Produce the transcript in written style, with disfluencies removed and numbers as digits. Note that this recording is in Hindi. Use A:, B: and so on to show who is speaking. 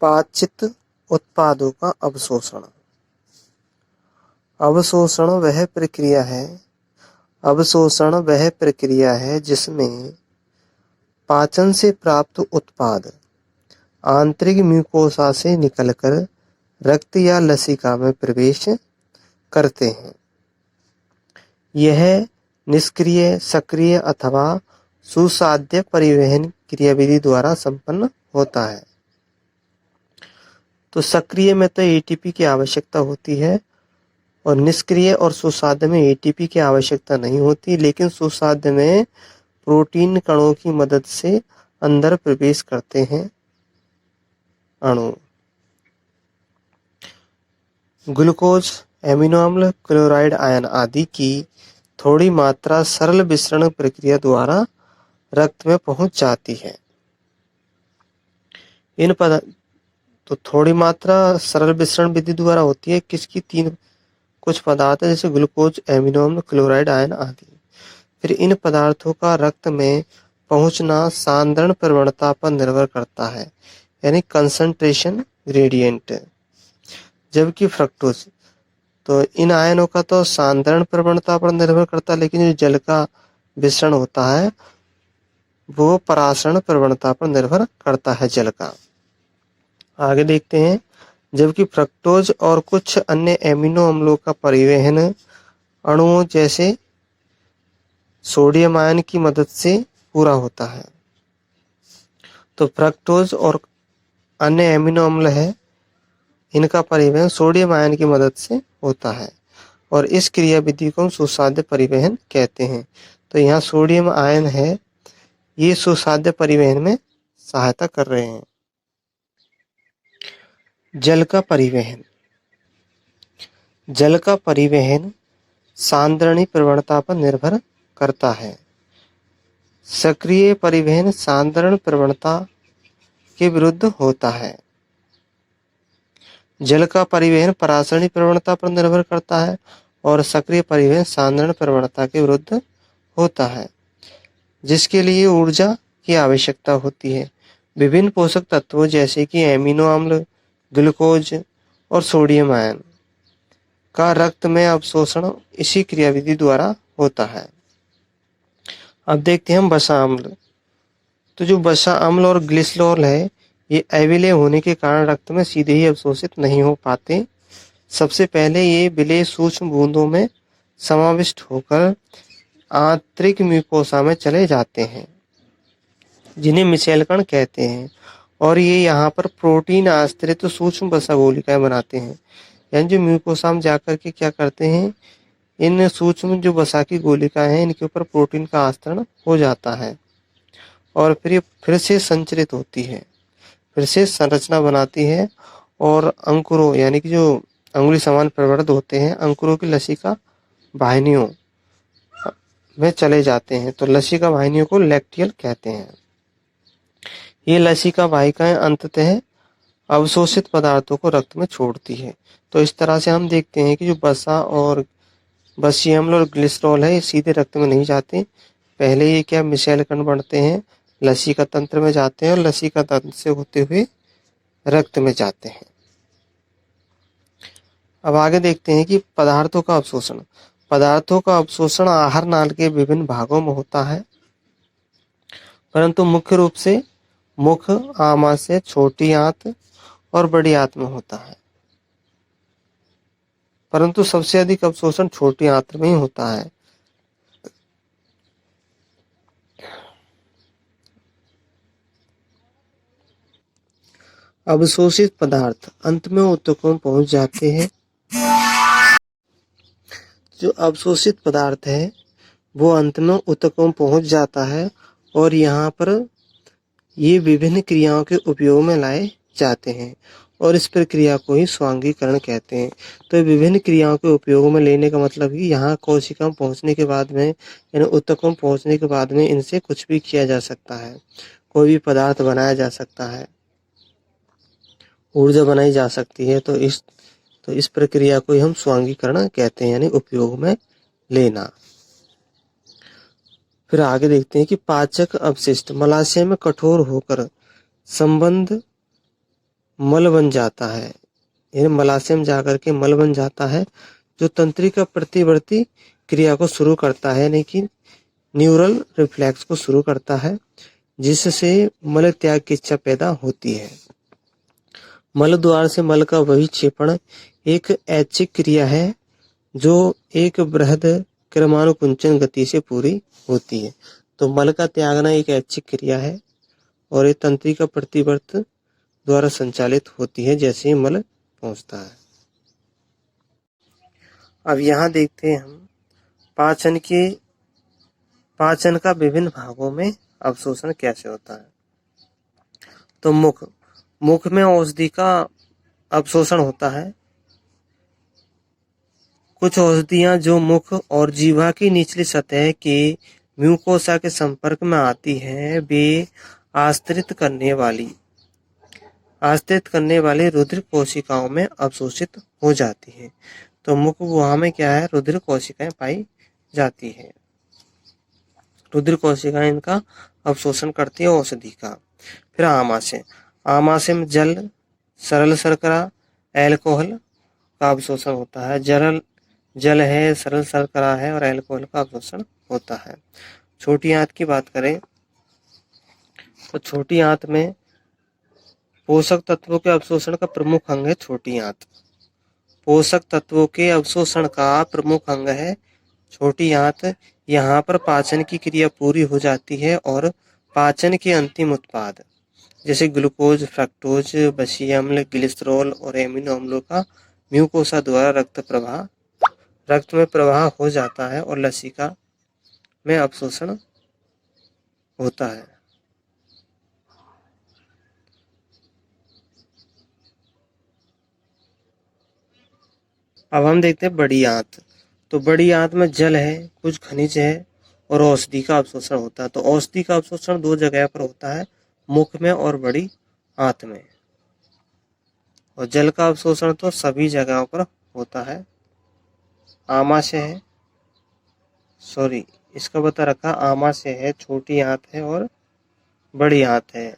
A: पाचित उत्पादों का अवशोषण। अवशोषण वह प्रक्रिया है जिसमें पाचन से प्राप्त उत्पाद आंतरिक म्यूकोसा से निकलकर रक्त या लसिका में प्रवेश करते हैं। यह निष्क्रिय, सक्रिय अथवा सुसाध्य परिवहन क्रियाविधि द्वारा संपन्न होता है। तो सक्रिय में तो एटीपी की आवश्यकता होती है और निष्क्रिय और सुसाध्य में एटीपी की आवश्यकता नहीं होती, लेकिन सुसाध्य में प्रोटीन कणों की मदद से अंदर प्रवेश करते हैं अणु। ग्लूकोज, एमिनो अम्ल, क्लोराइड आयन आदि की थोड़ी मात्रा सरल विसरण प्रक्रिया द्वारा रक्त में पहुंच जाती है। तो थोड़ी मात्रा सरल विसरण विधि द्वारा होती है किसकी? तीन कुछ पदार्थ है जैसे ग्लूकोज, एमिनो अम्ल, क्लोराइड आयन आदि। फिर इन पदार्थों का रक्त में पहुंचना सांद्रण प्रवणता पर निर्भर करता है, यानी कंसंट्रेशन ग्रेडियंट। जबकि फ्रक्टोज, तो इन आयनों का तो सांद्रण प्रवणता पर निर्भर करता है, लेकिन जो जल का विसरण होता है वो परासरण प्रवणता पर निर्भर करता है जल का। आगे देखते हैं। जबकि फ्रक्टोज और कुछ अन्य एमिनो अम्लों का परिवहन अणुओं जैसे सोडियम आयन की मदद से पूरा होता है। तो फ्रक्टोज और अन्य एमिनो अम्ल है, इनका परिवहन सोडियम आयन की मदद से होता है और इस क्रियाविधि को हम सुसाध्य परिवहन कहते हैं। तो यहाँ सोडियम आयन है, ये सुसाध्य परिवहन में सहायता कर रहे हैं। जल का परिवहन। जल का परिवहन सांद्रणी प्रवणता पर निर्भर करता है। सक्रिय परिवहन सांद्रण प्रवणता के विरुद्ध होता है। जल का परिवहन परासरणी प्रवणता पर निर्भर करता है और सक्रिय परिवहन सांद्रण प्रवणता के विरुद्ध होता है, जिसके लिए ऊर्जा की आवश्यकता होती है। विभिन्न पोषक तत्वों जैसे कि एमिनो अम्ल, ग्लूकोज और सोडियम आयन का रक्त में अवशोषण इसी क्रियाविधि द्वारा होता है। अब देखते हैं हम वसा अम्ल। तो जो वसा अम्ल और ग्लिसरॉल है, ये अविलेय होने के कारण रक्त में सीधे ही अवशोषित नहीं हो पाते। सबसे पहले ये विलेय सूक्ष्म बूंदों में समाविष्ट होकर आंतरिक म्यूकोसा में चले जाते हैं, जिन्हें मिसेल कण कहते हैं, और ये यहाँ पर प्रोटीन आश्रित सूक्ष्म वसा गोलिकाएं बनाते हैं। यानी जो म्यूकोसा में जाकर के क्या करते हैं, इन सूक्ष्म जो वसा की गोलिकाएं हैं इनके ऊपर प्रोटीन का आस्तरण हो जाता है और फिर ये फिर से संचरित होती है, फिर से संरचना बनाती है और अंकुरों यानी कि जो अंगुली समान प्रवर्ध होते हैं, अंकुरों की लसिका वाहिनियों में चले जाते हैं। तो लसिका वाहिनियों को लैक्टियल कहते हैं। ये लसिका वाहिकाएं अंततः अवशोषित पदार्थों को रक्त में छोड़ती है। तो इस तरह से हम देखते हैं कि जो वसा और वसीय अम्ल और ग्लिसरॉल है, ये सीधे रक्त में नहीं जाते। पहले ये क्या मिसेल कण बढ़ते हैं, लसिका तंत्र में जाते हैं और लसिका तंत्र से होते हुए रक्त में जाते हैं। अब आगे देखते हैं कि पदार्थों का अवशोषण। पदार्थों का अवशोषण आहार नाल के विभिन्न भागों में होता है, परंतु मुख्य रूप से मुख, आमाशय, छोटी आंत और बड़ी आंत में होता है। परंतु सबसे अधिक अवशोषण छोटी आंत में ही होता है। अवशोषित पदार्थ अंत में ऊतकों में पहुंच जाते हैं। जो अवशोषित पदार्थ है वो अंत में ऊतकों में पहुंच जाता है और यहाँ पर ये विभिन्न क्रियाओं के उपयोग में लाए जाते हैं और इस प्रक्रिया को ही स्वांगीकरण कहते हैं। तो विभिन्न क्रियाओं के उपयोग में लेने का मतलब कि यहाँ कोशिका में पहुंचने के बाद में, यानी ऊतकों में पहुंचने के बाद में इनसे कुछ भी किया जा सकता है, कोई भी पदार्थ बनाया जा सकता है, ऊर्जा बनाई जा सकती है। तो इस प्रक्रिया को ही हम स्वांगीकरण कहते हैं, यानी उपयोग में लेना। फिर आगे देखते हैं कि पाचक अपशिष्ट मलाशय में कठोर होकर संबंध मल बन जाता है, यानी मलाशय में जाकर के मल बन जाता है, जो तंत्रिका प्रतिवर्ती क्रिया को शुरू करता है, यानी कि न्यूरल रिफ्लेक्स को शुरू करता है, जिससे मल त्याग की इच्छा पैदा होती है। मल द्वार से मल का बहिक्षेपण एक ऐच्छिक क्रिया है, जो एक बृहद क्रमानुकुंचन गति से पूरी होती है। तो मल का त्यागना एक ऐच्छिक क्रिया है और ये तंत्रिका प्रतिवर्त द्वारा संचालित होती है जैसे ही मल पहुंचता है। अब यहाँ देखते हैं हम पाचन का विभिन्न भागों में अवशोषण कैसे होता है। तो मुख में औषधि का अवशोषण होता है। कुछ औषधियां जो मुख और जीवा की निचली सतह के म्यूकोसा के संपर्क में आती हैं, वे आश्रित करने वाली रुधिर कोशिकाओं में अवशोषित हो जाती हैं। तो मुख गुहा में क्या है, रुधिर कोशिकाएं पाई जाती है। रुधिर कोशिकाएं इनका अवशोषण करती है औषधि का। फिर आमाशय में जल, सरल शर्करा, एल्कोहल का अवशोषण होता है। जल है, सरल शर्करा है और एल्कोहल का अवशोषण होता है। छोटी आंत की बात करें तो छोटी आंत में पोषक तत्वों के अवशोषण का प्रमुख अंग है छोटी आंत। पोषक तत्वों के अवशोषण का प्रमुख अंग है छोटी आंत। यहाँ पर पाचन की क्रिया पूरी हो जाती है और पाचन के अंतिम उत्पाद जैसे ग्लूकोज, फ्रक्टोज, बसीय अम्ल, ग्लिसरॉल और एमिनो अम्लों का म्यूकोसा द्वारा रक्त में प्रवाह हो जाता है और लसिका में अवशोषण होता है। अब हम देखते हैं बड़ी आंत। तो बड़ी आंत में जल है, कुछ खनिज है और औषधि का अवशोषण होता है। तो औषधि का अवशोषण दो जगह पर होता है, मुख में और बड़ी आंत में। और जल का अवशोषण तो सभी जगहों पर होता है। आमाशय है, इसका बता रखा, आमाशय है, छोटी आंत है और बड़ी आंत है।